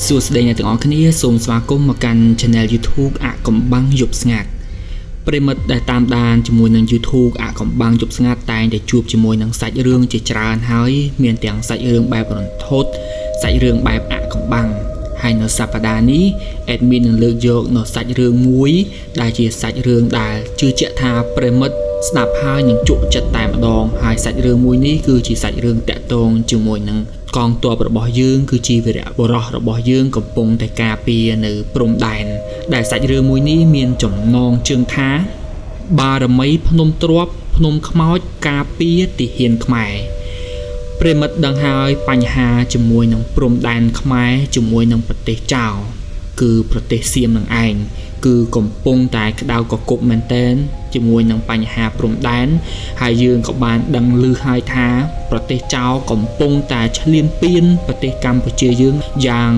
សួស្តីអ្នកទាំងអស់គ្នាសូមស្វាគមន៍មកកាន់ Channel YouTube អាកំបាំងយប់ស្ងាត់ប្រិមិត្តដែលតាមដានជាមួយនឹង YouTube អាកំបាំងយប់ស្ងាត់តែងតែជួបជាមួយនឹងសាច់រឿងជាច្រើនហើយមានទាំងសាច់រឿងបែបរន្ធត់សាច់រឿងបែបអាកំបាំងហើយនៅសប្តាហ៍នេះ Admin នឹងលើកយកនៅសាច់រឿងមួយដែលជាសាច់រឿងដែលជឿជាក់ថាប្រិមិត្តស្ដាប់ហើយនឹងជក់ចិត្តតែម្ដងហើយសាច់រឿងមួយនេះគឺជាសាច់រឿងតាក់ទងជាមួយនឹងកងទ័ពរបស់យើងគឺជាវីរៈបុរសរបស់យើងកំពុងតែការពារនៅព្រំដែនដែលសាច់រឿងមួយនេះមានចំណងជើងថាបារមីភ្នំទ្រាប់ភ្នំខ្មោចការពារទាហានខ្មែរប្រិមិត្តដឹងហើយបញ្ហាជាមួយនឹងព្រំដែនខ្មែរជាមួយនឹងប្រទេសចៅគឺប្រទេសសៀមនឹងឯងគឺកំពុងតែក្តៅកគុកមែនទែនជាមួយនឹងបញ្ហាព្រំដែនហើយយើងក៏បានដឹងឮហើយថាប្រទេសចៅកំពុងតែឈ្លានពានប្រទេសកម្ពុជាយើងយ៉ាង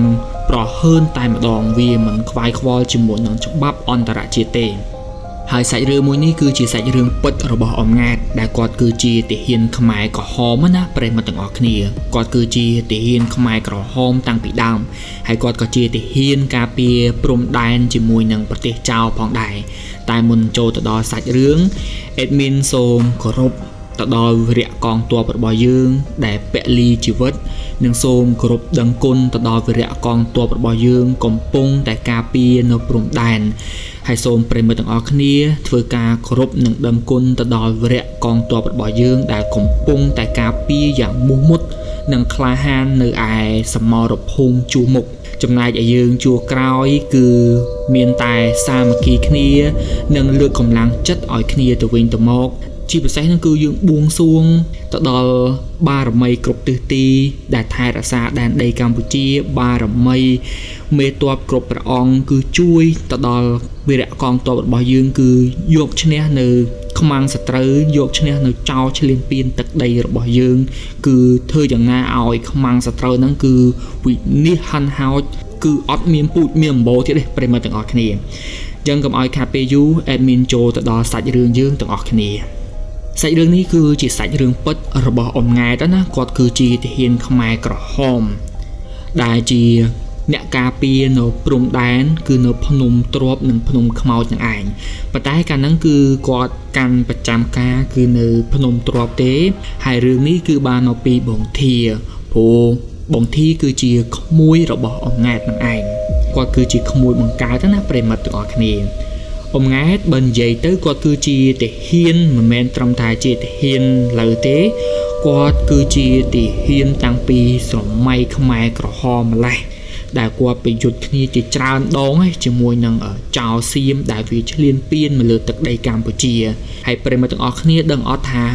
ប្រហើនតែម្ដងវាមិនខ្វាយខ្វល់ជាមួយនឹងច្បាប់អន្តរជាតិទេហើយសាច់រឿងមួយនេះគឺជាសាច់រឿងពិតរបស់អំណាចដែលគាត់គឺជាទាហានខ្មែរក្រហមណាប្រិយមិត្តទាំងអស់គ្នាគាត់គឺជាទាហានខ្មែរក្រហមតាំងពីដើមហើយគាត់ក៏ជាទាហានការពារព្រំដែនជាមួយនឹងប្រទេសចៅផងដែរតែមុនចូលទៅដល់សាច់រឿង Admin សូមគោរពទៅដល់វីរៈកងទ័ពរបស់យើងដែលពលីជីវិតនិងសូមគោរពដឹងគុណទៅដល់វីរៈកងទ័ពរបស់យើងកំពុងតែការពារនៅព្រំដែនហើយសូមប្រិយមិត្តទាំងអស់គ្នាធ្វើការគោរពនិងដឹងគុណទៅដល់វីរៈកងទ័ពរបស់យើងដែលកំពុងតែការពារយ៉ាងមោះមុតនិងក្លាហាននៅឯសមរភូមិជួរមុខចំណែកឲ្យយើងជួរក្រោយគឺមានតែសាមគ្គីគ្នានិងលើកកម្លាំងចិត្តឲ្យគ្នាទៅវិញទៅមកជាពិសេសហ្នឹងគឺយើងបួងសួងទៅដល់បារមីគ្រប់ទិសទីដែលថែរក្សាដែនដីកម្ពុជាបារមីមេទ័ពគ្រប់ព្រះអង្គគឺជួយទៅដល់វីរៈកងទ័ពរបស់យើងគឺយកឈ្នះនៅខ្មាំងសត្រូវយកឈ្នះនៅចោលឈ្លានពានទឹកដីរបស់យើងគឺធ្វើយ៉ាងណាឲ្យខ្មាំងសត្រូវហ្នឹងគឺវិនិច្ឆ័យហាន់ហោចគឺអត់មានពូជមានអំបោទៀតទេប្រិយមិត្តទាំងអស់គ្នាអញ្ចឹងកុំឲ្យខាតពេលយូរ Admin ចូលទៅដល់សាច់រឿងយើងទាំងអស់គ្នាសាច់រឿងនេះគឺជាសាច់រឿងពិតរបស់អំណាចណាគាត់គឺជាទាហានខ្មែរក្រហមដែលជាអ្នកការពារនៅព្រំដែនគឺនៅភ្នំទ្រាប់និងភ្នំខ្មោចនឹងឯងប៉ុន្តែកាលហ្នឹងគឺគាត់កាន់ប្រចាំការគឺនៅភ្នំទ្រាប់ទេហើយរឿងនេះគឺបានមកពីបងធាព្រោះបងធាគឺជាក្មួយរបស់អំណាចនឹងឯងគាត់គឺជាក្មួយបង្កើតណាប្រិមិត្តទាំងអស់គ្នាអំណាចបើនិយាយទៅគាត់គឺជាទាហានមិនមែនត្រឹមតែជាទាហានលើទេគាត់គឺជាទាហានតាំងពីសម័យខ្មែរក្រហមម្លេះដែលគាត់ប្រយុទ្ធគ្នាជាច្រើនដងជាមួយនឹងចៅសៀមដែលវាឈ្លានពានមកលើទឹកដីកម្ពុជាហើយប្រិយមិត្តទាំងអស់គ្នាដឹងអត់ថា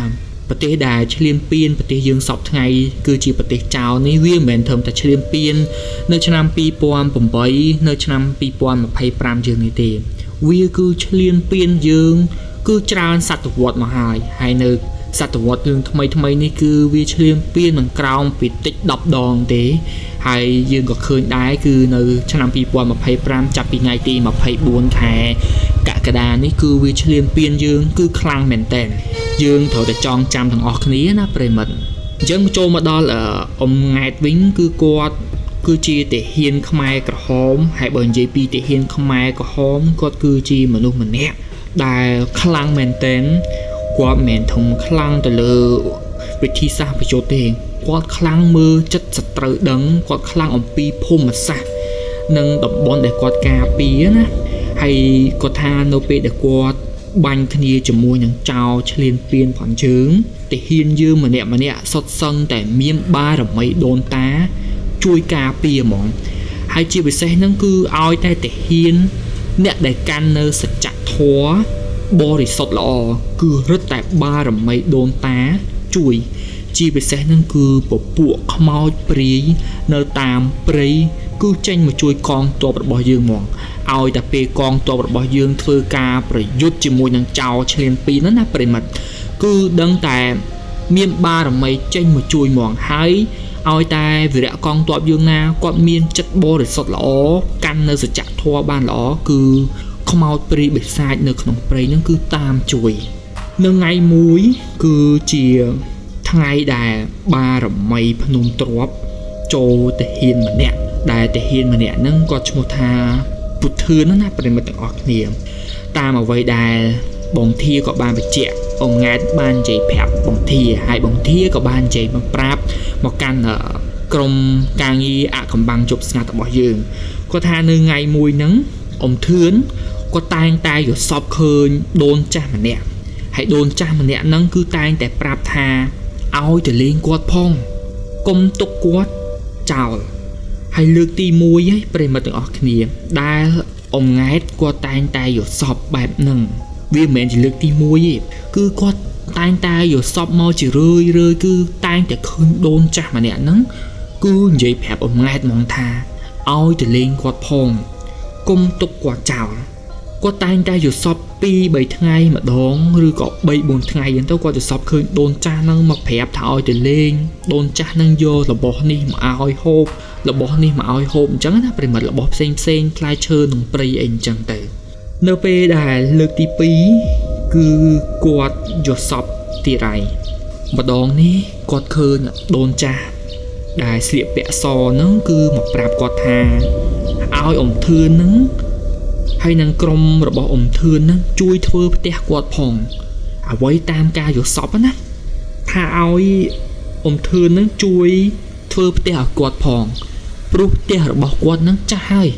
ប្រទេសដែលឈ្លានពានប្រទេសយើងសពថ្ងៃគឺជាប្រទេសចៅនេះវាមិនមែនត្រឹមតែឈ្លានពាននៅឆ្នាំ2008នៅឆ្នាំ2025យើងនេះទេវាគឺឈ្លានពានយើងគឺច្រើនសតវត្សមកហើយនៅសតវត្សរឿងថ្មីនេះគឺវាឈ្លានពាននឹងក្រោមពីតិច10ដងទេហើយយើងក៏ឃើញដែរគឺនៅឆ្នាំ2025ចាប់ពីថ្ងៃទី24ខែកក្កដានេះគឺវាឈ្លានពានយើងគឺខ្លាំងមែនតើយើងត្រូវតែចងចាំទាំងអស់គ្នាណាប្រិមិត្តអញ្ចឹងចូលមកដល់អំណាចវិញគឺគាត់គឺជាទាហានខ្មែរក្រហមហើយបើនិយាយពីទាហានខ្មែរក្រហមគាត់គឺជាមនុស្សម្នាក់ដែលខ្លាំងមែនទែនគាត់មិនមែនធំខ្លាំងទៅលើវិធីសាស្ត្រប្រយុទ្ធទេគាត់ខ្លាំងមើលចិត្តសត្រូវដឹងគាត់ខ្លាំងអំពីភូមិសាស្ត្រនិងតំបន់ដែលគាត់ការពារណាហើយគាត់ថានៅពេលដែលគាត់បាញ់គ្នាជាមួយនឹងចៅឈ្លានពានផងជើងទាហានយើងម្នាក់សុទ្ធសឹងតែមានបារមីដូនតាជួយការពារហ្មងហើយជាពិសេសហ្នឹងគឺឲ្យតែទាហានអ្នកដែលកាន់នៅសច្ចធម៌បរិសុទ្ធល្អគឺរឹតតែបារមីដូនតាជួយជាពិសេសហ្នឹងគឺពពួកខ្មោចព្រាយនៅតាមព្រៃគឺចេញមកជួយកងទ័ពរបស់យើងហ្មងឲ្យតែពេលកងទ័ពរបស់យើងធ្វើការប្រយុទ្ធជាមួយនឹងចៅឈ្លានពានណាប្រិមិត្តគឺដឹងតែមានបារមីចេញមកជួយហ្មងហើយឲ្យតែវីរៈកងទ័ពយើងណាគាត់មានចិត្តបរិសុទ្ធល្អកាន់នៅសច្ចធម៌បានល្អគឺខ្មោចព្រាយបិសាចនៅក្នុងព្រៃហ្នឹងគឺតាមជួយនៅថ្ងៃមួយគឺជាថ្ងៃដែលបារមីភ្នំទ្រាប់ចូលទាហានម្នាក់ ដែលតាហ៊ានម្នាក់ហ្នឹងគាត់ឈ្មោះថាពុទ្ធឿនណាប្រិមិត្តទាំងអស់គ្នាតាមអ្វីដែលបងធាក៏បានបញ្ជាក់អង៉ែតបាននិយាយប្រាប់បងធាហើយបងធាក៏បាននិយាយមកប្រាប់មកកាន់ក្រុមការងារអកំបាំងជប់ស្ងាត់របស់យើងគាត់ថានៅថ្ងៃមួយហ្នឹងអ៊ំធឿនគាត់តែងតែយល់សពឃើញដូនចាស់ម្នាក់ហើយដូនចាស់ម្នាក់ហ្នឹងគឺតែងតែប្រាប់ថាឲ្យទៅលេងគាត់ផងកុំទុកគាត់ចោលហើយលើកទី1ឯងប្រិមិត្តទាំងអស់គ្នាដែលអ៊ំង៉ែតគាត់តែងតែយល់សពបែបហ្នឹងវាមិនមែនជាលើកទី1ទេគឺគាត់តែងតែយល់សពមកជារឿយគឺតែងតែឃើញដូនចាស់ម្នាក់ហ្នឹងគឺនិយាយប្រាប់អ៊ំង៉ែតហ្មងថាឲ្យទៅលេងគាត់ផងកុំទុកគាត់ចោលគាត់តែងតែយល់សព2-3ថ្ងៃម្ដងឬក៏3-4ថ្ងៃហ្នឹងទៅគាត់យល់សពឃើញដូនចាស់ហ្នឹងមកប្រាប់ថាឲ្យទៅលេងដូនចាស់ហ្នឹងយករបស់នេះមកឲ្យហូបរបស់នេះមកឲ្យហូបអញ្ចឹងណាប្រិមិត្តរបស់ផ្សេងផ្លែឈើក្នុងព្រៃអីអញ្ចឹងទៅនៅពេលដែលលើកទី2គឺគាត់យល់សពទីរៃម្ដងនេះគាត់ឃើញដូនចាស់ដែលស្លៀកពាក់សហ្នឹងគឺមកប្រាប់គាត់ថាឲ្យអ៊ំធឿនហ្នឹងហើយនឹងក្រុមរបស់អ៊ំធឿនហ្នឹងជួយធ្វើផ្ទះគាត់ផងអ្វីតាមការយល់សពណាថាឲ្យអ៊ំធឿនហ្នឹងជួយធ្វើផ្ទះឲ្យគាត់ផងព្រោះផ្ទះរបស់គាត់ហ្នឹងចាស់ហើយ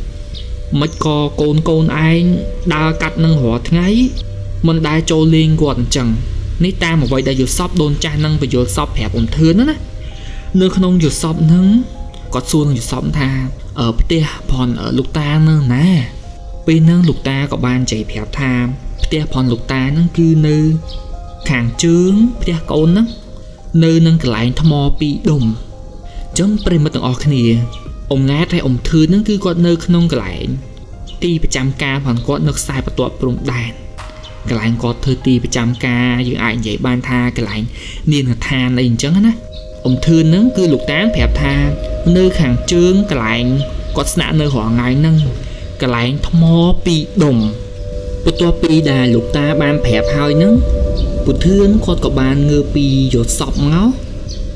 មិនក៏កូនឯងដើរកាត់នឹងរាល់ថ្ងៃមិនដែលចូលលេងគាត់អញ្ចឹងនេះតាមអ្វីដែលយល់សពដូនចាស់ហ្នឹងបញ្យល់សពប្រាប់អ៊ំធឿនណានៅក្នុងយល់សពហ្នឹងគាត់សួរនឹងយល់សពថាផ្ទះផនលោកតានៅណាពេលហ្នឹងលោកតាក៏បាននិយាយប្រាប់ថាផ្ទះផនលោកតាហ្នឹងគឺនៅខាងជើងផ្ទះកូនហ្នឹងនៅនឹងកន្លែងថ្ម2ដុំអញ្ចឹងប្រិមិត្តទាំងអស់គ្នាអ៊ំង៉ែតហើយអ៊ំធឿនហ្នឹងគឺគាត់នៅក្នុងកន្លែងទីប្រចាំការផងគាត់នៅខ្សែបន្ទាត់ព្រំដែនកន្លែងគាត់ធ្វើទីប្រចាំការយើងអាចនិយាយបានថាកន្លែងនាងដ្ឋានអីអញ្ចឹងណាអ៊ំធឿនហ្នឹងគឺលោកតាប្រាប់ថានៅខាងជើងកន្លែងគាត់ស្នាក់នៅរាល់ថ្ងៃហ្នឹងកន្លែងថ្ម2ដុំបន្ទាប់ពីដែលលោកតាបានប្រាប់ហើយហ្នឹងពុទ្ធឿនគាត់ក៏បានងើបពីយល់សពមក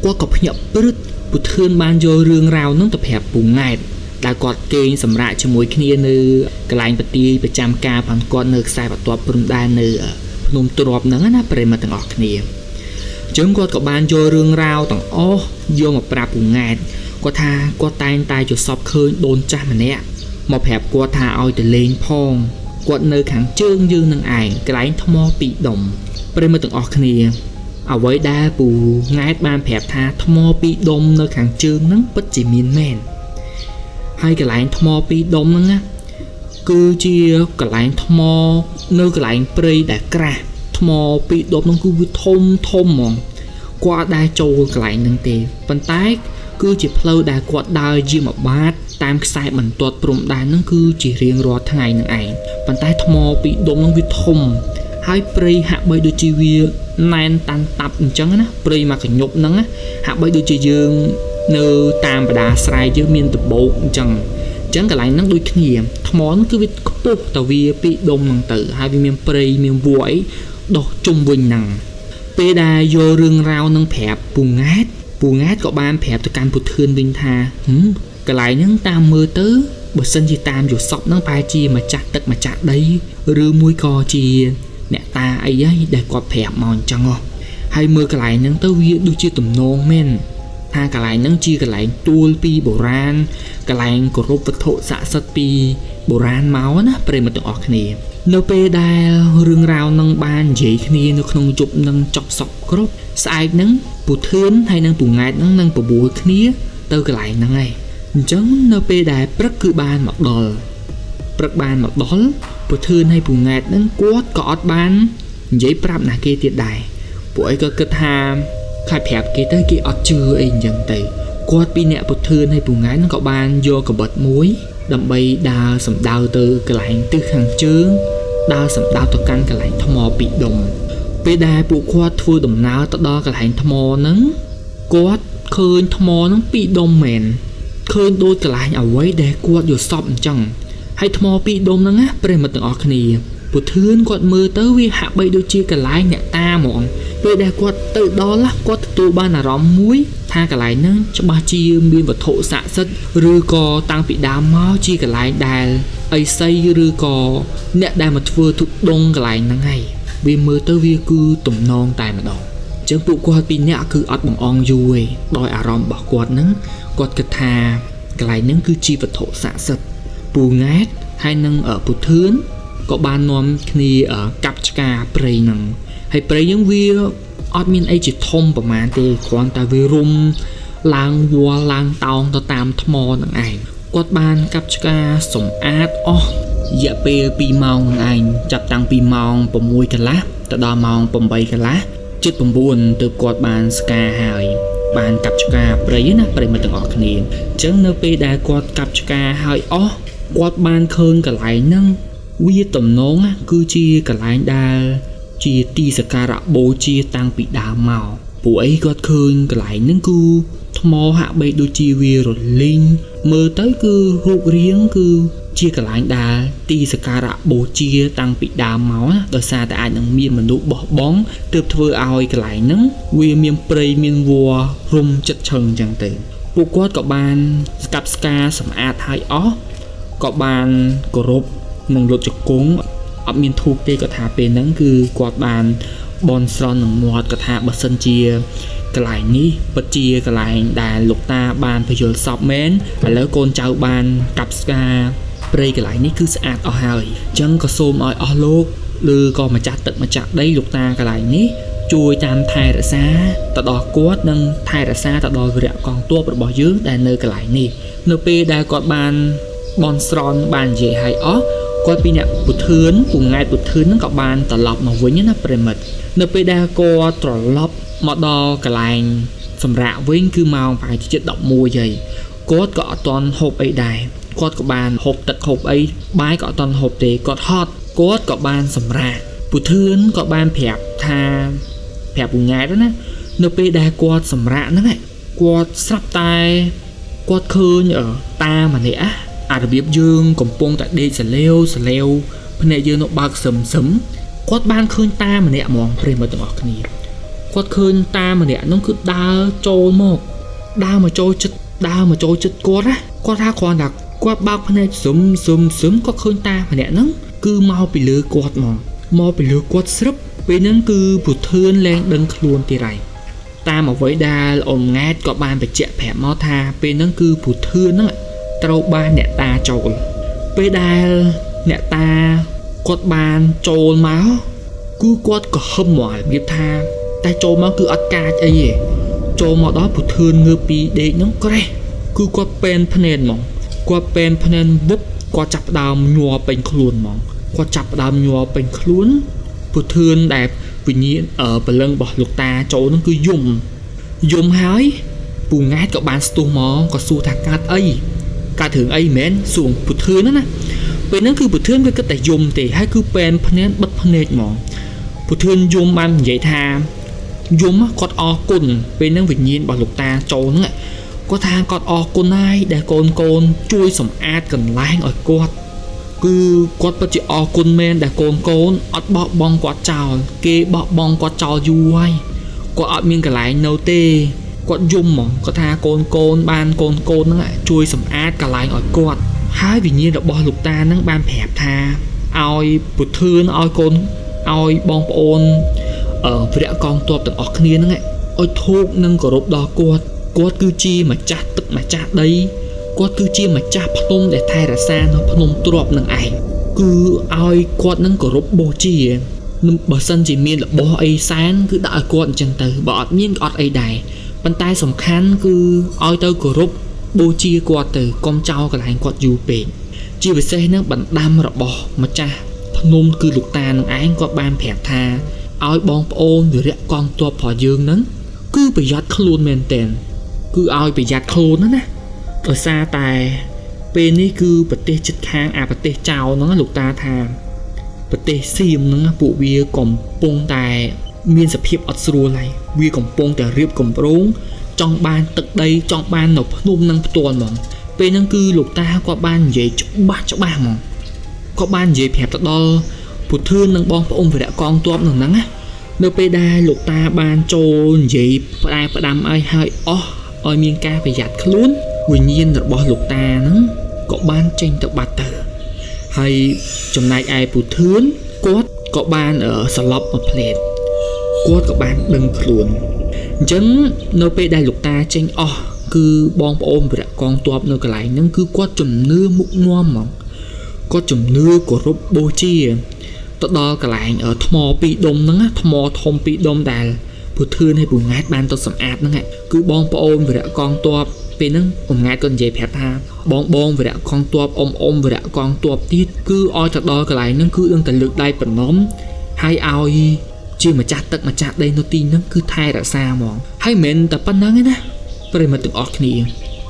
គាត់ក៏ភ្ញាក់ព្រឹកពុទ្ធឿនបានយករឿងរ៉ាវហ្នឹងទៅប្រាប់ពូង៉ែតដែលគាត់គេងសម្រាកជាមួយគ្នានៅកន្លែងបទីប្រចាំការផងគាត់នៅខ្សែបន្ទាត់ព្រំដែននៅភ្នំទ្របហ្នឹងណាប្រិមិត្តទាំងអស់គ្នាចឹងគាត់ក៏បានយករឿងរ៉ាវទាំងអស់យកមកប្រាប់ពូង៉ែតគាត់ថាគាត់តែងតែយល់សពឃើញដូនចាស់ម្នាក់មកប្រាប់គាត់ថាឲ្យទៅលេងផងគាត់នៅខាងជើងយើងនឹងឯងកន្លែងថ្ម2ដុំប្រិមិត្តទាំងអស់គ្នាអ្វីដែលពូង៉ែតបានប្រាប់ថាថ្ម2ដុំនៅខាងជើងហ្នឹងពិតជាមានមែនហើយកន្លែងថ្ម2ដុំហ្នឹងណាគឺជាកន្លែងថ្មនៅកន្លែងព្រៃដែលក្រាស់ថ្ម2ដុំហ្នឹងគឺវាធំហ្មងគាត់អាចដែរចូលកន្លែងហ្នឹងទេប៉ុន្តែគឺជាផ្លូវដែលគាត់ដើរយាមបាតតាមខ្សែបន្ទាត់ព្រំដែនហ្នឹងគឺជារៀងរាល់ថ្ងៃហ្នឹងឯងប៉ុន្តែថ្ម2ដុំហ្នឹងវាធំហើយព្រៃហាក់បីដូចជាវាណែនតាន់តាប់អញ្ចឹងណាព្រៃមកកញ្ញុបហ្នឹងហាក់បីដូចជាយើងនៅតាមបដាស្រែយើងមានដំបូកអញ្ចឹងកន្លែងហ្នឹងដូចគ្នាថ្មហ្នឹងគឺវាខ្ពស់តែវា2ដុំហ្នឹងទៅហើយវាមានព្រៃមានវល្លិអីដុះជុំវិញហ្នឹងពេលដែលយករឿងរ៉ាវហ្នឹងប្រាប់ពូង៉ែតក៏បានប្រាប់ទៅកាន់ពុទ្ធឿនវិញថាកន្លែងហ្នឹងតាមមើលទៅបើសិនជាតាមយល់សពហ្នឹងប្រហែលជាម្ចាស់ទឹកម្ចាស់ដីឬមួយក៏ជាអ្នកតាអីហើយដែលគាត់ប្រាប់មកអញ្ចឹងហើយមើលកន្លែងហ្នឹងទៅវាដូចជាទំនងមែនថាកន្លែងហ្នឹងជាកន្លែងទួលពីបុរាណកន្លែងគោរពវត្ថុស័ក្តិសិទ្ធិពីបុរាណមកណាប្រិមិត្តទាំងអស់គ្នានៅពេលដែលរឿងរ៉ាវហ្នឹងបាននិយាយគ្នានៅក្នុងយប់ហ្នឹងចប់សពគ្រប់ស្អែកហ្នឹងពូធឿនហើយនឹងពូង៉ែតហ្នឹងនឹងបបួលគ្នាទៅកន្លែងហ្នឹងហើយអញ្ចឹងនៅពេលដែលព្រឹកគឺបានមកដល់ពូធឿនហើយពូង៉ែតហ្នឹងគាត់ក៏អត់បាននិយាយប្រាប់ណាគេទៀតដែរពួកអីក៏គិតថាខ្លាចប្រាប់គេទៅគេអត់ជឿអីអញ្ចឹងទៅគាត់ពីអ្នកពូធឿនហើយពូង៉ែតហ្នឹងក៏បានយកកបិតមួយដើម្បីដើរសំដៅទៅកន្លែងទិសខាងជើងដើរសំដៅទៅកាន់កន្លែងថ្ម2ដុំពេលដែលពួកគាត់ធ្វើដំណើរទៅដល់កន្លែងថ្មហ្នឹងគាត់ឃើញថ្មហ្នឹង2ដុំមែនឃើញដូចកន្លែងអ្វីដែលគាត់យល់សពអញ្ចឹងហើយថ្ម2ដុំហ្នឹងណាប្រិមិត្តទាំងអស់គ្នាពូធឿនគាត់មើលទៅវាហាក់បីដូចជាកន្លែងអ្នកតាហ្មងពេលដែលគាត់ទៅដល់គាត់ទទួលបានអារម្មណ៍មួយថា ថាកន្លែងហ្នឹងច្បាស់ជាមានវត្ថុស័ក្តិសិទ្ធិឬក៏តាំងពីដើមមកជាកន្លែងដែលអីសីឬក៏អ្នកដែលមកធ្វើទុដងកន្លែងហ្នឹងហើយវាមើលទៅវាគឺទំនងតែម្ដងអញ្ចឹងពួកគាត់ពីរនាក់គឺអត់បង្អង់យូរទេដោយអារម្មណ៍របស់គាត់ហ្នឹងគាត់គិតថាកន្លែងហ្នឹងគឺជាវត្ថុស័ក្តិសិទ្ធិពូង៉ែតហើយនឹងពូធឿនក៏បាននាំគ្នាកាប់ឆ្កាព្រៃហ្នឹងហើយព្រៃហ្នឹងវាអត់មានអីជាធំប្រហែលទេគ្រាន់តែវារុំឡើងវល់ឡើងតោងទៅតាមថ្មហ្នឹងឯងគាត់បានកាប់ឆ្កាសម្អាតអស់រយៈពេល2ម៉ោងហ្នឹងឯងចាប់តាំងពីម៉ោង6កន្លះទៅដល់ម៉ោង8កន្លះជិត9ទើបគាត់បានស្កាហើយបានកាប់ឆ្កាព្រៃណាប្រិមិត្តទាំងអស់គ្នាអញ្ចឹងនៅពេលដែលគាត់កាប់ឆ្កាហើយអស់គាត់បានឃើញកន្លែងហ្នឹងវាទំនងគឺជាកន្លែងដែលជាទីសក្ការៈបូជាតាំងពីដើមមកពួកអីគាត់ឃើញកន្លែងហ្នឹងគឺថ្មហាក់បីដូចជាវារលីងមើលទៅគឺរូបរាងគឺជាកន្លែងដែលទីសក្ការៈបូជាតាំងពីដើមមកណាដោយសារតែអាចនឹងមានមនុស្សបោះបង់ទើបធ្វើឲ្យកន្លែងហ្នឹងវាមានព្រៃមានវល្លិរុំចិត្តឈឹងអញ្ចឹងទៅពួកគាត់ក៏បានស្កាប់ស្ការសម្អាតឲ្យអស់ក៏បានគោរពនឹងលុតជង្គង់អត់មានធូបទេគាត់ថាពេលហ្នឹងគឺគាត់បានបន់ស្រន់នឹងមាត់គាត់ថាបើសិនជាកន្លែងនេះពិតជាកន្លែងដែលលោកតាបានពយល់សពមែនឥឡូវកូនចៅបានកាប់ស្ការព្រៃកន្លែងនេះគឺស្អាតអស់ហើយអញ្ចឹងក៏សូមឲ្យអស់លោកឬក៏ម្ចាស់ទឹកម្ចាស់ដីលោកតាកន្លែងនេះជួយតាមថែរក្សាទៅដល់គាត់និងថែរក្សាទៅដល់វីរៈកងទ័ពរបស់យើងដែលនៅកន្លែងនេះនៅពេលដែលគាត់បានបន់ស្រន់បាននិយាយឲ្យអស់គាត់ពីអ្នកពុធឿនពូង៉ែតពុធឿនហ្នឹងក៏បានត្រឡប់មកវិញណាប្រិមិត្តនៅពេលដែលគាត់ត្រឡប់មកដល់កន្លែងសម្រាប់វិញគឺម៉ោងប្រហែលជា11ហើយគាត់ក៏អត់ទាន់ហូបអីដែរគាត់ក៏បានហូបទឹកហូបអីបាយក៏អត់ទាន់ហូបទេគាត់ហត់គាត់ក៏បានសម្រាកពុធឿនក៏បានប្រាប់ពូង៉ែតណានៅពេលដែលគាត់សម្រាកហ្នឹងគាត់ស្រាប់តែគាត់ឃើញតាម្នាក់អារបៀបយើងកំពុងតែដេកសលេវភ្នែកយើងនៅបើកសឹមគាត់បានឃើញតាម្នាក់ហ្មងប្រិមត្តទាំងអស់គ្នាគាត់ឃើញតាម្នាក់នោះគឺដើរមកចូលចិត្តគាត់ណាគាត់ថាគ្រាន់តែគាត់បើកភ្នែកសឹមគាត់ឃើញតាម្នាក់ហ្នឹងគឺមកពីលើគាត់ហ្មងមកពីលើគាត់ស្រាប់ពេលហ្នឹងគឺពុធឿនលែងដឹងខ្លួនទៀតហើយតាមអ្វីដែលអ៊ំង៉ែតក៏បានបញ្ជាក់ប្រាប់មកថាពេលហ្នឹងគឺពុធឿនហ្នឹងត្រូវបានអ្នកតាចូលពេលដែលអ្នកតាគាត់បានចូលមកគឺគាត់ក៏ហឹមមករបៀបថាតែចូលមកគឺអត់កាចអីទេចូលមកដល់ពុធឿនងើបពីដេកហ្នឹងក្រេះគឺគាត់ពេនភ្នែនហ្មងគាត់ពេនភ្នែនវឹបគាត់ចាប់ផ្ដើមញ័រពេញខ្លួនហ្មងគាត់ចាប់ផ្ដើមញ័រពេញខ្លួនពុធឿនដែលវិញ្ញាណព្រលឹងរបស់លោកតាចូលហ្នឹងគឺយំហើយពូង៉ែតក៏បានស្ទុះមកក៏សួរថាកើតរឿងអីមែនសួរពុធឿនណាពេលហ្នឹងគឺពុធឿនវាគិតតែយំទេហើយគឺពេនភ្នែនបិទភ្នែកហ្មងពុធឿនយំបាននិយាយថាយំគាត់អរគុណពេលហ្នឹងវិញ្ញាណរបស់លោកតាចូលហ្នឹងគាត់ថាគាត់អរគុណហើយដែលកូនជួយសម្អាតកន្លែងឲ្យគាត់គឺគាត់ពិតជាអរគុណមែនដែលកូនអត់បោះបង់គាត់ចោលគេបោះបង់គាត់ចោលយូរហើយគាត់អត់មានកន្លែងនៅទេគាត់យំហ្មងគាត់ថាកូនបានកូនហ្នឹងជួយសម្អាតកន្លែងឲ្យគាត់ហើយវិញ្ញាណរបស់លោកតាហ្នឹងបានប្រាប់ថាឲ្យពុធឿនឲ្យបងប្អូនវីរៈកងទ័ពទាំងអស់គ្នាហ្នឹងឲ្យធូបនិងគោរពដល់គាត់គឺជាម្ចាស់ទឹកម្ចាស់ដីគាត់គឺជាម្ចាស់ភ្នំដែលថែរក្សានៅភ្នំទ្រាប់នឹងឯងគឺឲ្យគាត់នឹងគោរពបូជាបើសិនជាមានរបស់អីសែនគឺដាក់ឲ្យគាត់អញ្ចឹងទៅបើអត់មានក៏អត់អីដែរប៉ុន្តែសំខាន់គឺឲ្យទៅគោរពបូជាគាត់ទៅកុំចោលកន្លែងគាត់យូរពេកជាពិសេសនឹងបណ្ដាំរបស់ម្ចាស់ភ្នំគឺលោកតានឹងឯងគាត់បានប្រាប់ថាឲ្យបងប្អូនវីរៈកងទ័ពរបស់យើងហ្នឹងគឺប្រយ័ត្នខ្លួនមែនទែនគឺឲ្យប្រយ័ត្នខ្លួនណាដោយសារតែពេលនេះគឺប្រទេសជិតខាងប្រទេសចៅហ្នឹងលោកតាថាប្រទេសសៀមហ្នឹងពួកវាកំពុងតែមានសភាពអត់ស្រួលហើយវាកំពុងតែរៀបគម្រោងចង់បានទឹកដីចង់បាននៅភ្នំនឹងផ្ទាល់ហ្មងពេលហ្នឹងគឺលោកតាគាត់បាននិយាយច្បាស់ហ្មងគាត់បាននិយាយប្រាប់ទៅដល់ពុធឿននិងបងប្អូនវីរៈកងទ័ពហ្នឹងណានៅពេលដែលលោកតាបានចូលនិយាយផ្ដាំអីហើយអស់ ឲ្យមានការប្រយ័ត្នខ្លួនវិញ្ញាណរបស់លោកតាហ្នឹងក៏បានចេញទៅបាត់ទៅហើយចំណែកឯពូធឿនគាត់ក៏បានសន្លប់មកផ្លេតគាត់ក៏បានដឹងខ្លួនអញ្ចឹងនៅពេលដែលលោកតាចេញអស់គឺបងប្អូនវរៈកងទ័ពនៅកន្លែងហ្នឹងគឺគាត់ជំនឿមុខងំហ្មងគាត់ជំនឿគោរពបូជាទៅដល់កន្លែងថ្មពីរដុំហ្នឹងថ្មធំពីរដុំដែលពូធឿនហើយពូង៉ែតបានទៅសម្អាតហ្នឹងគឺបងប្អូនវរៈកងទ័ពពេលហ្នឹងពូង៉ែតក៏និយាយប្រាប់ថាបងវរៈកងទ័ពអ៊ំវរៈកងទ័ពទៀតគឺឲ្យទៅដល់កន្លែងហ្នឹងគឺនឹងតែលើកដៃប្រណម្យហើយឲ្យជាម្ចាស់ទឹកម្ចាស់ដីនៅទីហ្នឹងគឺថែរក្សាហ្មងហើយមិនមែនតែប៉ុណ្្នឹងទេណាប្រិមត្តទាំងអស់គ្នា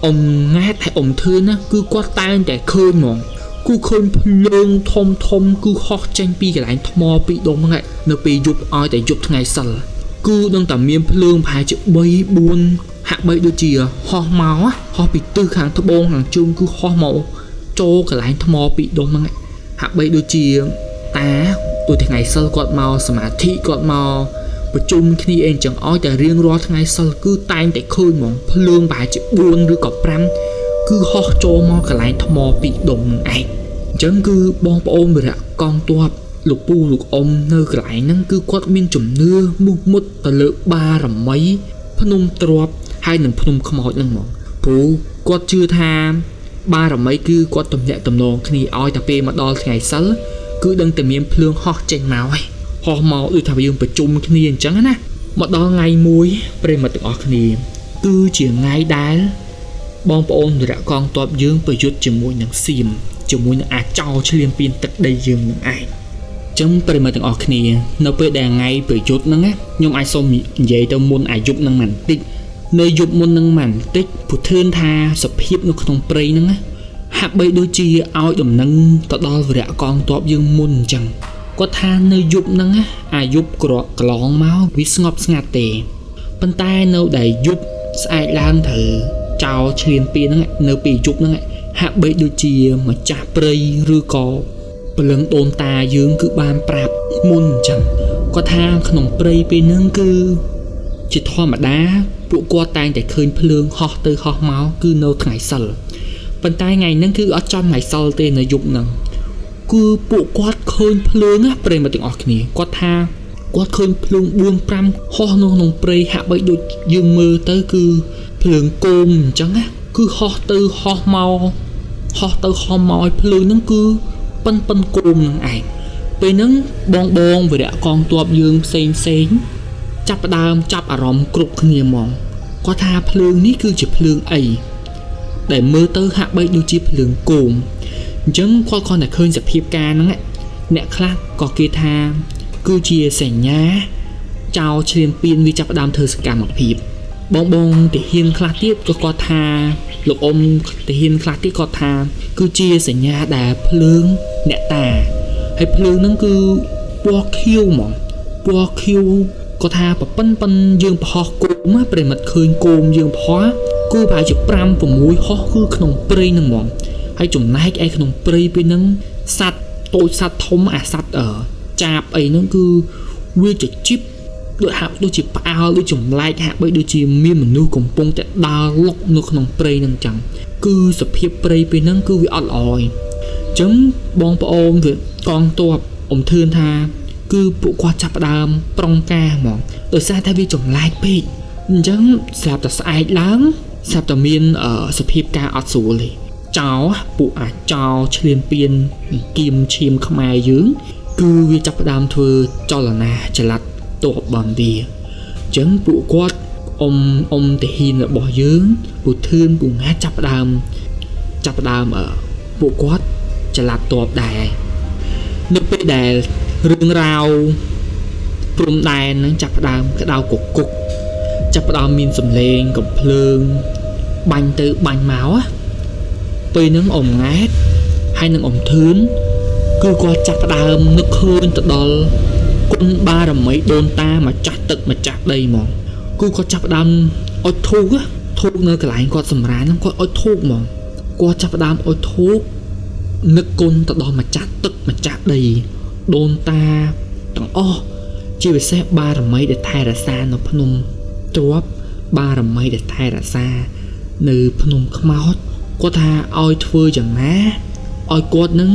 អ៊ំង៉ែតហើយអ៊ំធឿនណាគឺគាត់តែងតែឃើញហ្មងគឺឃើញភ្លើងធំគឺហោះចេញពីកន្លែងថ្មពីរដុំហ្នឹងនៅពេលយប់ឲ្យតែយប់ថ្ងៃសិលគឺនឹងតែមានភ្លើងប្រហែលជា3 4ហាក់បីដូចជាហោះមកហោះពីទិសខាងត្បូងខាងជើងគឺហោះមកចូលកន្លែងថ្មពីរដុំហ្នឹងហាក់បីដូចជាតាដូចថ្ងៃសិលគាត់មកសមាធិគាត់មកប្រជុំគ្នាអីចឹងឲ្យតែរៀងរាល់ថ្ងៃសិលគឺតែងតែឃើញហ្មងភ្លើងប្រហែលជា4ឬក៏5គឺហោះចូលមកកន្លែងថ្មពីរដុំហ្នឹងឯងអញ្ចឹងគឺបងប្អូនវរៈកងទ័ពលោកពូលោកអ៊ំនៅកន្លែងហ្នឹងគឺគាត់មានជំនឿមុះមុតទៅលើបារមីភ្នំទ្របហើយនឹងភ្នំខ្មោចហ្នឹងហ្មងព្រោះគាត់ជឿថាបារមីគឺគាត់ទំនាក់ទំនងគ្នាឲ្យតែពេលមកដល់ថ្ងៃសិលគឺដឹងតែមានភ្លើងហោះចេញមកហើយហោះមកដូចថាយើងប្រជុំគ្នាអញ្ចឹងណាមកដល់ថ្ងៃមួយប្រិមត្តទាំងអស់គ្នាគឺជាថ្ងៃដែលបងប្អូនវរៈកងទ័ពយើងប្រយុទ្ធជាមួយនឹងសៀមជាមួយនឹងអាចោឈ្លានពានទឹកដីយើងនឹងឯងចឹងប្រិមត្តទាំងអស់គ្នានៅពេលដែលថ្ងៃប្រយុទ្ធហ្នឹងណាខ្ញុំអាចសូមនិយាយទៅមុនអាយុហ្នឹងបន្តិចនៅយុគមុនហ្នឹងបន្តិចពូធឿនថាសភាពនៅក្នុងព្រៃហ្នឹងណាហាក់បីដូចជាឲ្យដំណឹងទៅដល់វរៈកងទ័ពយើងមុនអញ្ចឹងគាត់ថានៅយុគហ្នឹងណាអាយុក្រកន្លងមកវាស្ងប់ស្ងាត់ទេប៉ុន្តែនៅដែលយុគស្អែកឡើងត្រូវចោលឈ្លានពានហ្នឹងនៅពេលយុគហ្នឹងហាក់បីដូចជាម្ចាស់ព្រៃឬក៏ព្រលឹងដូនតាយើងគឺបានប្រាប់មុនអញ្ចឹងគាត់ថាក្នុងព្រៃពេលហ្នឹងគឺជាធម្មតាពួកគាត់តែងតែឃើញភ្លើងហោះទៅហោះមកគឺនៅថ្ងៃសិលប៉ុន្តែថ្ងៃហ្នឹងគឺអត់ចំថ្ងៃសិលទេនៅយុគហ្នឹងគឺពួកគាត់ឃើញភ្លើងណាប្រិមត្តទាំងអស់គ្នាគាត់ថាគាត់ឃើញភ្លើង4 5ហោះនៅក្នុងព្រៃហាក់បីដូចយើងមើលទៅគឺភ្លើងគោមអញ្ចឹងណាគឺហោះទៅហោះមកហោះទៅហោះមកឲ្យភ្លើងហ្នឹងគឺប៉ិនគោមហ្នឹងឯងពេលហ្នឹងបងវរៈកងទ័ពយើងផ្សេងចាប់ផ្ដើមចាប់អារម្មណ៍គ្រប់គ្នាហ្មងគាត់ថាភ្លើងនេះគឺជាភ្លើងអីដែលមើលទៅហាក់បីដូចជាភ្លើងគោមអញ្ចឹងគាត់គ្រាន់តែឃើញសភាពការហ្នឹងអ្នកខ្លះក៏គេថាគឺជាសញ្ញាចោលឈ្លានពានវាចាប់ផ្ដើមធ្វើសកម្មភាពបងទាហានខ្លះទៀតក៏គាត់ថាលោកអ៊ំទាហានខ្លះទៀតគាត់ថាគឺជាសញ្ញាដែលភ្លើងអ្នកតាហើយភ្លើងហ្នឹងគឺពណ៌ខៀវហ្មងពណ៌ខៀវគាត់ថាប៉ិនយើងប្រហោះគោមប្រិមិត្តឃើញគោមយើងប្រហោះគឺប្រហែលជា5 6ហោះគឺក្នុងព្រៃហ្នឹងហ្មងហើយចំណែកឯក្នុងព្រៃពេលហ្នឹងសត្វតូចសត្វធំអាសត្វចាបអីហ្នឹងគឺវាជាជីបដូចហាក់ដូចជាផ្អើលដូចចម្លែកហាក់បីដូចជាមានមនុស្សកំពុងតែដើរលុកនៅក្នុងព្រៃហ្នឹងចឹងគឺសភាពព្រៃពេលហ្នឹងគឺវាអត់ល្អអញ្ចឹងបងប្អូនវាកងទ័ពអ៊ំធឿនថាគឺពួកគាត់ចាប់ផ្ដើមប្រុងការហ្មងដោយសារតែវាចម្លែកពេកអញ្ចឹងស្រាប់តែស្អែកឡើងស្រាប់តែមានសភាពការអត់ស្រួលទេចោពួកអាចោឈ្លានពានគៀមឈាមខ្មែរយើងគឺវាចាប់ផ្ដើមធ្វើចលនាចល័តទ័ពបានវាអញ្ចឹងពួកគាត់អ៊ំទាហានរបស់យើងពូធឿនពូងាចាប់ផ្ដើមពួកគាត់ចល័តទ័ពដែរនៅពេលដែលរឿងរ៉ាវព្រំដែននឹងចាប់ផ្ដើមក្តៅកគុកចាប់ផ្ដើមមានសម្លេងកំភ្លើងបាញ់ទៅបាញ់មកពេលហ្នឹងអ៊ំង៉ែតហើយនឹងអ៊ំធឿនគឺគាត់ចាប់ផ្ដើមនឹកឃើញទៅដល់គុណបារមីដូនតាម្ចាស់ទឹកម្ចាស់ដីហ្មងគឺគាត់ចាប់ផ្ដើមអុជធូបនៅកន្លែងគាត់សម្រានហ្នឹងគាត់អុជធូបហ្មងគាត់ចាប់ផ្ដើមអុជធូបនឹកគុណទៅដល់ម្ចាស់ទឹកម្ចាស់ដីដូនតាទាំងអស់ជាពិសេសបារមីដែលថែរក្សានៅភ្នំទ្រប បារមីដែលថែរក្សានៅភ្នំខ្មោចគាត់ថាឲ្យធ្វើយ៉ាងណាឲ្យគាត់នឹង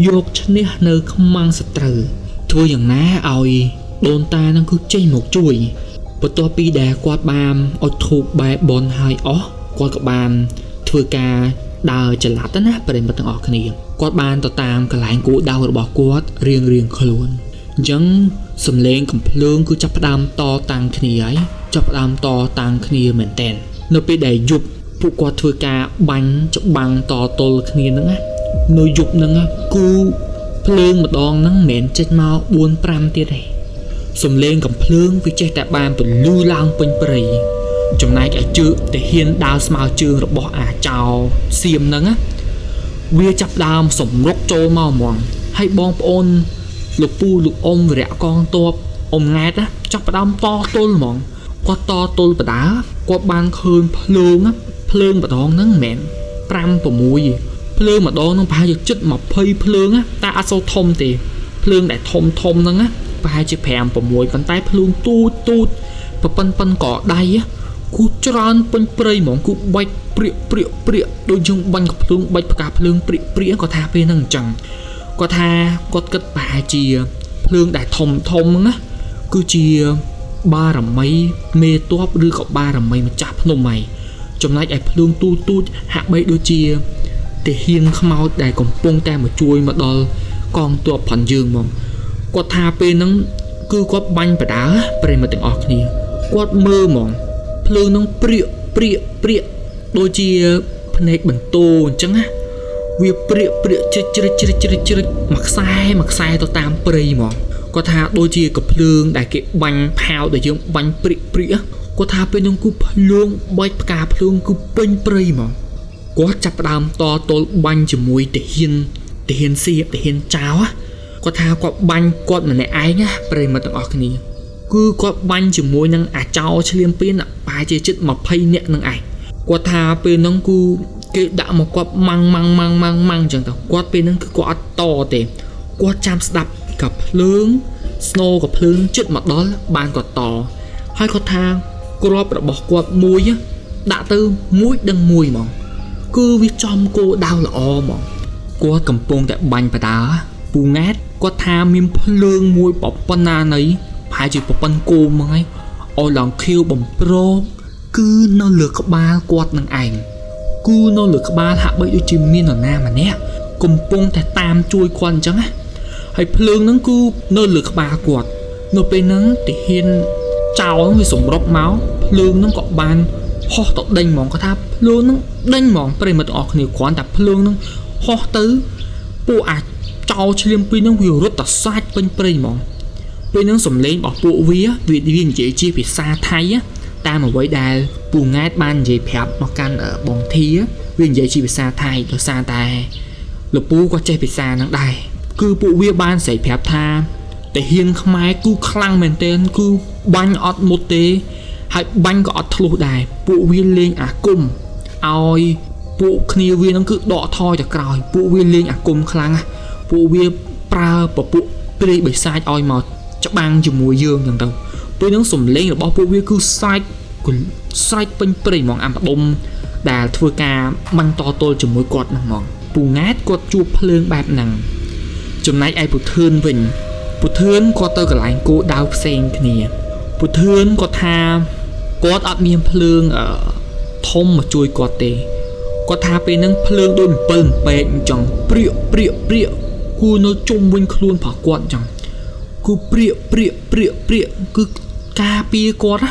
យកឈ្នះនៅខ្មាំងសត្រូវធ្វើយ៉ាងណាឲ្យដូនតានឹងគឺចេញមកជួយបន្ទាប់ពីដែលគាត់បានអុជធូបបែបនហើយអស់គាត់ក៏បានធ្វើការដើរចល័តណាប្រិមិត្តទាំងអស់គ្នាគាត់បានទៅតាមកន្លែងគោលដៅរបស់គាត់រៀងខ្លួនអញ្ចឹងសំឡេងកំភ្លើងគឺចាប់ផ្ដើមតតាំងគ្នាហើយចាប់ផ្ដើមតតាំងគ្នាមែនតើនៅពេលដែលយប់ពួកគាត់ធ្វើការបាញ់ច្បាំងតទល់គ្នាហ្នឹងណានៅយប់ហ្នឹងគឺភ្លើងម្ដងហ្នឹងមិនមែនចេញមក 4-5 ទៀតទេសំឡេងកំភ្លើងវាចេះតែបានពលឺឡើងពេញព្រៃចំណែកឯជើងទាហានដើរស្មើជើងរបស់អាចោសៀមហ្នឹងវាចាប់ដើមសម្រុកចូលមកហ្មងហើយបងប្អូនលោកពូលោកអ៊ំវរៈកងទ័ពអ៊ំង៉ែតចាប់ដើមតទល់ហ្មងគាត់តទល់បដាគាត់បានឃើញភ្លើងម្ដងហ្នឹងមិនមែន 5-6 ភ្លើងម្ដងហ្នឹងប្រហែលជាជិត20ភ្លើងតែអត់សូវធំទេភ្លើងដែលធំហ្នឹងប្រហែលជា 5-6 ប៉ុន្តែភ្លើងទូចប៉ុនក៏ដៃគូច្រើនពេញព្រៃហ្មងគូបាច់ព្រាកដូចយើងបាញ់កភ្លើងបាច់ផ្កាភ្លើងព្រាកគាត់ថាពេលហ្នឹងអញ្ចឹងគាត់ថាគាត់គិតប្រហែលជាភ្លើងដែលធំហ្នឹងណាគឺជាបារមីមេតបឬក៏បារមីម្ចាស់ភ្នំហើយចំណែកឯភ្លើងទូចហាក់បីដូចជាទាហានខ្មោចដែលកំពុងតែមកជួយមកដល់កងទ័ពផងយើងហ្មងគាត់ថាពេលហ្នឹងគឺគាត់បាញ់បដាប្រិមិត្តទាំងអស់គ្នាគាត់មើលហ្មងភ្លើងហ្នឹងព្រាកដូចជាភ្នែកបន្ទោអញ្ចឹងណាវាព្រាកជ្រិចមួយខ្សែទៅតាមព្រៃហ្មងគាត់ថាដូចជាកភ្លើងដែលគេបាញ់ផាវដែលយើងបាញ់ព្រាកគាត់ថាពេលហ្នឹងគឺភ្លើងបាច់ផ្កាភ្លើងគឺពេញព្រៃហ្មងគាត់ចាប់ផ្ដើមតទល់បាញ់ជាមួយទាហានសៀបទាហានចៅគាត់ថាគាត់បាញ់គាត់ម្នាក់ឯងណាប្រិមិត្តទាំងអស់គ្នាគឺគាត់បាញ់ជាមួយនឹងអាចោឈ្លាមពានប្រហែលជាជិត20នាក់នឹងឯងគាត់ថាពេលហ្នឹងគឺគេដាក់មកគាត់ម៉ាំងអញ្ចឹងទៅគាត់ពេលហ្នឹងគឺគាត់អត់តទេគាត់ចាំស្ដាប់កភ្លើងស្នូកភ្លើងជិតមកដល់បានគាត់តហើយគាត់ថាគ្រាប់របស់គាត់មួយដាក់ទៅមួយដឹងមួយហ្មងគឺវាចំគោដៅល្អហ្មងគាត់កំពុងតែបាញ់បដាពូង៉ែតគាត់ថាមានភ្លើងមួយប៉ុណ្ណាណីប្រហែលជាប៉ុណ្ណគោហ្មងហើយឲ្យឡើងខៀវបំប្រងគឺនៅលើក្បាលគាត់នឹងឯងគឺនៅលើក្បាលហាក់បីដូចជាមាននរណាម្នាក់កំពុងតែតាមជួយគាត់អញ្ចឹងណាហើយភ្លើងហ្នឹងគឺនៅលើក្បាលគាត់នៅពេលហ្នឹងទាហានចៅហ្នឹងវាសម្រុកមកភ្លើងហ្នឹងក៏បានហោះទៅដេញហ្មងគាត់ថាភ្លើងហ្នឹងដេញហ្មងប្រិមិត្តអស់គ្នាគ្រាន់តែភ្លើងហ្នឹងហោះទៅពួកអាចោឈ្លាមពីហ្នឹងវារត់តសាច់ពេញព្រៃហ្មងពេលហ្នឹងសំឡេងរបស់ពួកវានិយាយជាភាសាថៃតាមអ្វីដែលពូង៉ែតបាននិយាយប្រាប់មកកាន់បងធាវានិយាយជាភាសាថៃដោយសារតែលោកពូក៏ចេះភាសាហ្នឹងដែរគឺពួកវាបានស្រែកប្រាប់ថាទាហានខ្មែរគឺខ្លាំងមែនទែនគឺបាញ់អត់មុតទេហើយបាញ់ក៏អត់ធ្លុះដែរពួកវាលេងអាគមឲ្យពួកគ្នាវាហ្នឹងគឺដកថយទៅក្រោយពួកវាលេងអាគមខ្លាំងណាពួកវាប្រើពពួកព្រៃបិសាចឲ្យមកច្បាំងជាមួយយើងចឹងទៅពេលហ្នឹងសំឡេងរបស់ពួកវាគឺស្រែកពេញព្រៃហ្មងអាំដុំដែលធ្វើការបាញ់តទល់ជាមួយគាត់ហ្នឹងហ្មងពូង៉ែតគាត់ជួបភ្លើងបែបហ្នឹងចំណែកឯពូធឿនវិញពូធឿនគាត់ទៅកន្លែងគោដៅផ្សេងគ្នាពូធឿនគាត់ថាគាត់អត់មានភ្លើងធំមកជួយគាត់ទេគាត់ថាពេលហ្នឹងភ្លើងដូច7ពេកអញ្ចឹងព្រាកគូនៅជុំវិញខ្លួនរបស់គាត់អញ្ចឹងគឺព្រាកគឺការពារគាត់ណា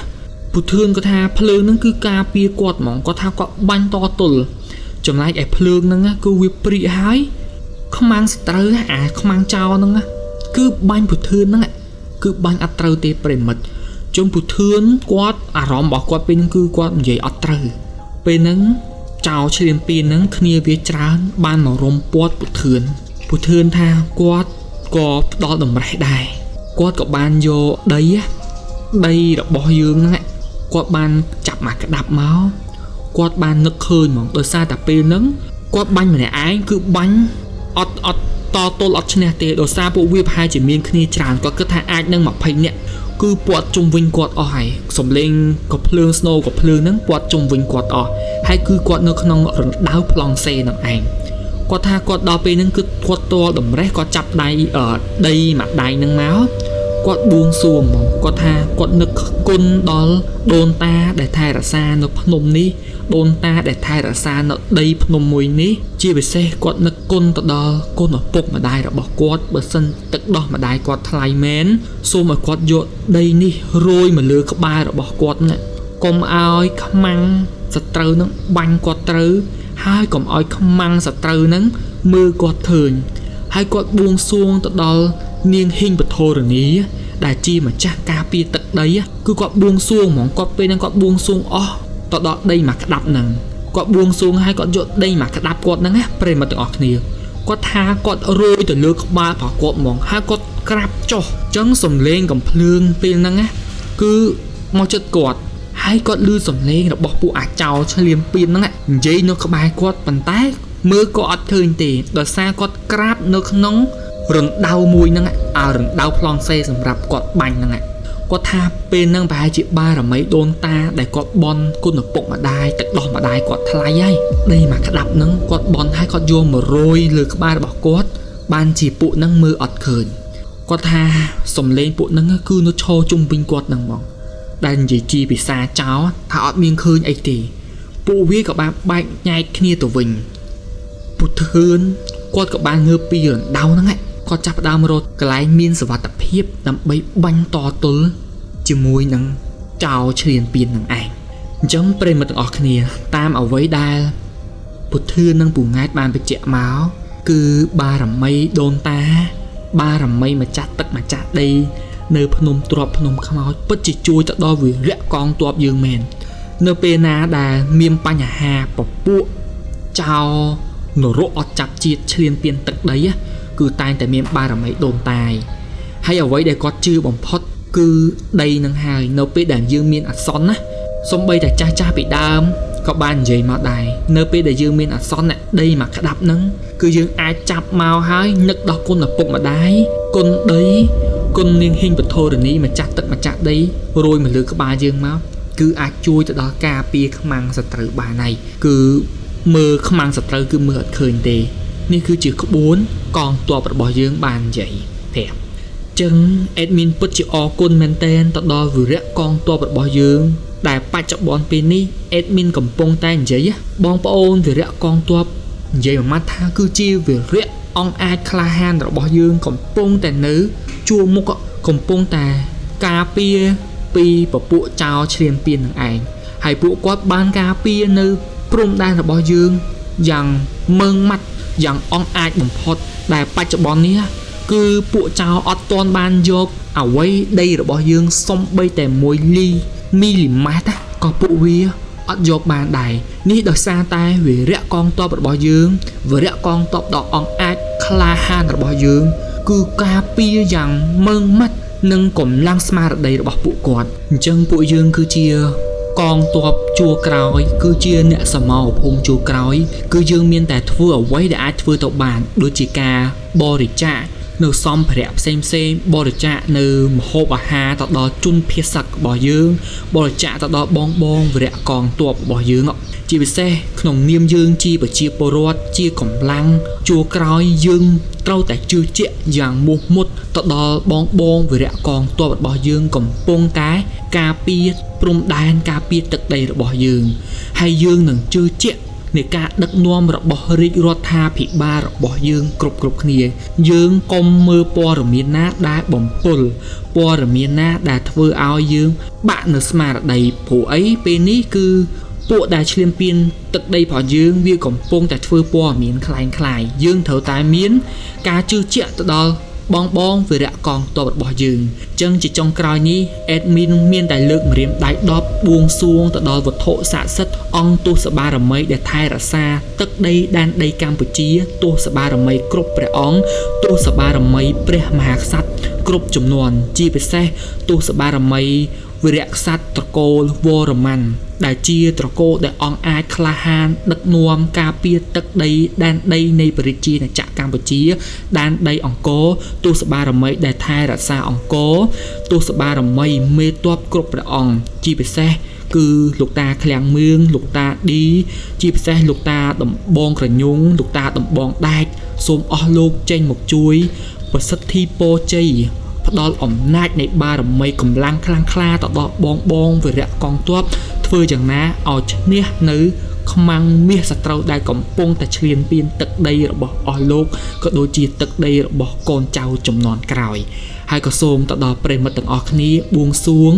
ពូធឿនគាត់ថាភ្លើងហ្នឹងគឺការពារគាត់ហ្មងគាត់ថាគាត់បាញ់តទល់ចំណែកឯភ្លើងហ្នឹងគឺវាព្រាកហើយខ្មាំងសត្រូវអាខ្មាំងចោលហ្នឹងគឺបាញ់ពូធឿនហ្នឹងគឺបាញ់អត់ត្រូវទេប្រិមិត្តជុំពូធឿនគាត់អារម្មណ៍របស់គាត់ពេលហ្នឹងគឺគាត់និយាយអត់ត្រូវពេលហ្នឹងចោលឈ្លាមពីហ្នឹងគ្នាវាច្រើនបានមករុំពាត់ពូធឿនថាគាត់ក៏ផ្ដល់តម្រេះដែរគាត់ក៏បានយកដីរបស់យើងហ្នឹងគាត់បានចាប់មកក្តាប់មកគាត់បាននឹកឃើញហ្មងដោយសារតែពេលហ្នឹងគាត់បាញ់ម្នាក់ឯងគឺបាញ់អត់ តទល់អត់ឈ្នះទេដោយសារពួកវាប្រហែលជាមានគ្នាច្រើនគាត់គិតថាអាចនឹង20នាក់គឺពាត់ជុំវិញគាត់អស់ហើយសំលេងក៏ភ្លើងស្នូក៏ភ្លើងហ្នឹងពាត់ជុំវិញគាត់អស់ហើយគឺគាត់នៅក្នុងរណ្ដៅប្លង់សេនឹងឯងគាត់ថាគាត់ដល់ពេលហ្នឹងគឺគាត់តល់តម្រេះគាត់ចាប់ដៃដីមួយដៃហ្នឹងមកគាត់បួងសួងហ្មងគាត់ថាគាត់នឹកគុណដល់ដូនតាដែលថែរក្សានៅភ្នំនេះដូនតាដែលថែរក្សានៅដីភ្នំមួយនេះជាពិសេសគាត់នឹកគុណទៅដល់គុណឪពុកម្ដាយរបស់គាត់បើសិនទឹកដោះម្ដាយគាត់ថ្លៃមែនសូមឲ្យគាត់យកដីនេះរោយមកលើក្បាលរបស់គាត់ណាកុំឲ្យខ្មាំងសត្រូវនឹងបាញ់គាត់ត្រូវហើយកុំឲ្យខ្មាំងសត្រូវនឹងមើលគាត់ឃើញហើយគាត់បួងសួងទៅដល់នាងហ៊ីងពធរនីដែលជាម្ចាស់ការពារទឹកដីគឺគាត់បួងសួងហ្មងគាត់ពេលហ្នឹងគាត់បួងសួងអស់ទៅដល់ដីមួយក្តាប់ហ្នឹងគាត់បួងសួងហើយគាត់យកដីមួយក្តាប់គាត់ហ្នឹងប្រិមត្តទាំងអស់គ្នាគាត់ថាគាត់រោយទៅលើក្បាលរបស់គាត់ហ្មងហើយគាត់ក្រាបចុះអញ្ចឹងសំឡេងកំភ្លើងពេលហ្នឹងគឺមកចិត្តគាត់ហើយគាត់ឮសំឡេងរបស់ពួកអាចោឆ្លៀមពៀនហ្នឹងនិយាយនៅក្បែរគាត់ប៉ុន្តែមើលក៏អត់ឃើញទេដោយសារគាត់ក្រាបនៅក្នុងរណ្ដៅមួយហ្នឹងរណ្ដៅប្លង់សេសម្រាប់គាត់បាញ់ហ្នឹងគាត់ថាពេលហ្នឹងប្រហែលជាបារមីដូនតាដែលគាត់បន់គុណឪពុកម្ដាយទឹកដោះម្ដាយគាត់ថ្លៃហើយដីមួយក្តាប់ហ្នឹងគាត់បន់ហើយគាត់យកមករោយលើក្បាលរបស់គាត់បានជាពួកហ្នឹងមើលអត់ឃើញគាត់ថាសំឡេងពួកហ្នឹងគឺនៅឈរជុំវិញគាត់ហ្នឹងហ្មងដែលនិយាយជាភាសាចោថាអត់មានឃើញអីទេពួកវាក៏បានបែកញែកគ្នាទៅវិញពុទ្ធឿនគាត់ក៏បានងើបពីរណ្ដៅហ្នឹងគាត់ចាប់ផ្ដើមរត់កន្លែងមានសុវត្ថិភាពដើម្បីបាញ់តទល់ជាមួយនឹងចោឆ្លៀនពៀននឹងឯងអញ្ចឹងប្រិមត្តទាំងអស់គ្នាតាមអ្វីដែលពុទ្ធឿននិងពូង៉ែតបានបញ្ជាក់មកគឺបារមីដូនតាបារមីម្ចាស់ទឹកម្ចាស់ដីនៅភ្នំទ្របភ្នំខ្មោចពិតជាជួយទៅដល់វីរៈកងទ័ពយើងមែននៅពេលណាដែលមានបញ្ហាពពួកចោនរកអត់ចាប់ជាតិឆ្លៀនពៀនទឹកដីគឺតែងតែមានបារមីដូនតាហើយអ្វីដែលគាត់ជឿបំផុតគឺដីនឹងហើយនៅពេលដែលយើងមានអាសន្នណាសំបីតែចាស់ពីដើមក៏បាននិយាយមកដែរនៅពេលដែលយើងមានអាសន្នដីមួយក្តាប់ហ្នឹងគឺយើងអាចចាប់មកហើយនឹកដល់គុណឪពុកម្ដាយគុណដីគុណនាងហ៊ីងពធរនីម្ចាស់ទឹកម្ចាស់ដីរោយមកលើក្បាលយើងមកគឺអាចជួយទៅដល់ការពារខ្មាំងសត្រូវបានហើយគឺមើលខ្មាំងសត្រូវគឺមើលអត់ឃើញទេនេះគឺជាក្បួនកងទ័ពរបស់យើងបាននិយាយប្រាប់ចឹងអេដមីនពិតជាអរគុណមែនតែនទៅដល់វីរៈកងទ័ពរបស់យើងដែលបច្ចុប្បន្នពេលនេះអេដមីនកំពុងតែនិយាយបងប្អូនវីរៈកងទ័ពនិយាយមួយម៉ាត់ថាគឺជាវីរៈអង្គអាចក្លាហានរបស់យើងកំពុងតែនៅជួរមុខកំពុងតែការពារពីពពួកចោឆ្លៀនពៀននឹងឯងហើយពួកគាត់បានការពារនៅព្រំដែនរបស់យើងយ៉ាងម៉ឺងម៉ាត់យ៉ាងអង់អាចបំផុតដែលបច្ចុប្បន្ននេះគឺពួកចោអត់ទាន់បានយកអ្វីដីរបស់យើងសំបីតែ1មីលីម៉ែត្រក៏ពួកវាអត់យកបានដែរនេះដោយសារតែវីរៈកងទ័ពរបស់យើងវីរៈកងទ័ពដ៏អង់អាចក្លាហានរបស់យើងគឺការពារយ៉ាងម៉ឺងម៉ាត់និងកម្លាំងស្មារតីរបស់ពួកគាត់អញ្ចឹងពួកយើងគឺជាកងទ័ពជួរក្រោយគឺជាអ្នកសមរភូមិជួរក្រោយគឺយើងមានតែធ្វើអ្វីដែលអាចធ្វើទៅបានដូចជាការបរិច្ចាគនៅសម្ភារៈផ្សេងបរិច្ចាគនៅម្ហូបអាហារទៅដល់ជនភៀសសឹករបស់យើងបរិច្ចាគទៅដល់បងវីរៈកងទ័ពរបស់យើងជាពិសេសក្នុងនាមយើងជាប្រជាពលរដ្ឋជាកម្លាំងជួរក្រោយយើងត្រូវតែជឿជាក់យ៉ាងមោះមុតទៅដល់បងវីរៈកងទ័ពរបស់យើងកំពុងតែការពារព្រំដែនការពារទឹកដីរបស់យើងហើយយើងនឹងជឿជាក់នៃការដឹកនាំរបស់រាជរដ្ឋាភិបាលរបស់យើងគ្រប់គ្នាយើងកុំមើលព័ត៌មានណាដែលបំពុលព័ត៌មានណាដែលធ្វើឲ្យយើងបាក់នៅស្មារតីព្រោះអីពេលនេះគឺពួកដែលឆ្លៀនពៀនទឹកដីរបស់យើងវាកំពុងតែធ្វើព័ត៌មានคล้ายយើងត្រូវតែមានការជឿជាក់ទៅដល់បងវីរៈកងទ័ពរបស់យើងចឹងជាចុងក្រោយនេះអេដមីនមានតែលើកម្រាមដៃ10បួងសួងទៅដល់វត្ថុស័ក្តិសិទ្ធិអង្គទសបារមីដែលថែរក្សាទឹកដីដែនដីកម្ពុជាទសបារមីគ្រប់ព្រះអង្គទសបារមីព្រះមហាក្សត្រគ្រប់ចំនួនជាពិសេសទសបារមី វីរក្សត្រត្រកូលវរ្ម័នដែលជាត្រកូលដែលអង្គអាចក្លាហានដឹកនាំការពារទឹកដីដែនដីនៃប្រជាជាតិកម្ពុជាដែនដីអង្គរទូសបារមីដែលថែរក្សាអង្គរទូសបារមីមេទ័ពគ្រប់ព្រះអង្គជាពិសេសគឺលោកតាឃ្លាំងមឿងលោកតាឌីជាពិសេសលោកតាដំបងក្រញុងលោកតាដំបងដែកសូមអស់លោកចេញមកជួយប្រសិទ្ធិពរជ័យផ្ដល់អំណាចនៃបារមីកម្លាំងខ្លាំងក្លាទៅដល់បងវីរៈកងទ័ពធ្វើយ៉ាងណាឲ្យឈ្នះនៅខ្មាំងមាសសត្រូវដែលកំពុងតែឈ្លានពានទឹកដីរបស់អស់លោកក៏ដូចជាទឹកដីរបស់កូនចៅជំនាន់ក្រោយហើយក៏សូមទៅដល់ប្រិយមិត្តទាំងអស់គ្នាបួងសួង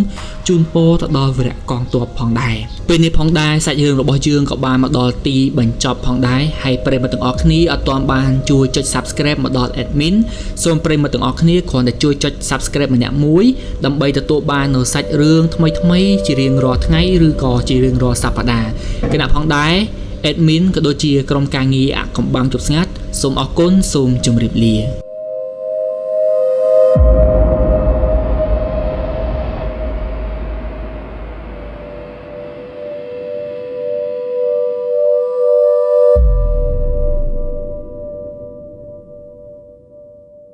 ជូនពរទៅដល់វីរៈកងទ័ពផងដែរពេលនេះផងដែរសាច់រឿងរបស់យើងក៏បានមកដល់ទីបញ្ចប់ផងដែរហើយប្រិយមិត្តទាំងអស់គ្នាអត់ទាន់បានជួយចុច Subscribe មកដល់ Admin សូមប្រិយមិត្តទាំងអស់គ្នាគ្រាន់តែជួយចុច Subscribe ម្នាក់មួយដើម្បីទទួលបាននូវសាច់រឿងថ្មីៗជារៀងរាល់ថ្ងៃឬក៏ជារៀងរាល់សប្តាហ៍គណៈផងដែរ Admin ក៏ដូចជាក្រុមការងារអាក់កំបាំងជប់ស្ងាត់សូមអរគុណសូមជម្រាបលា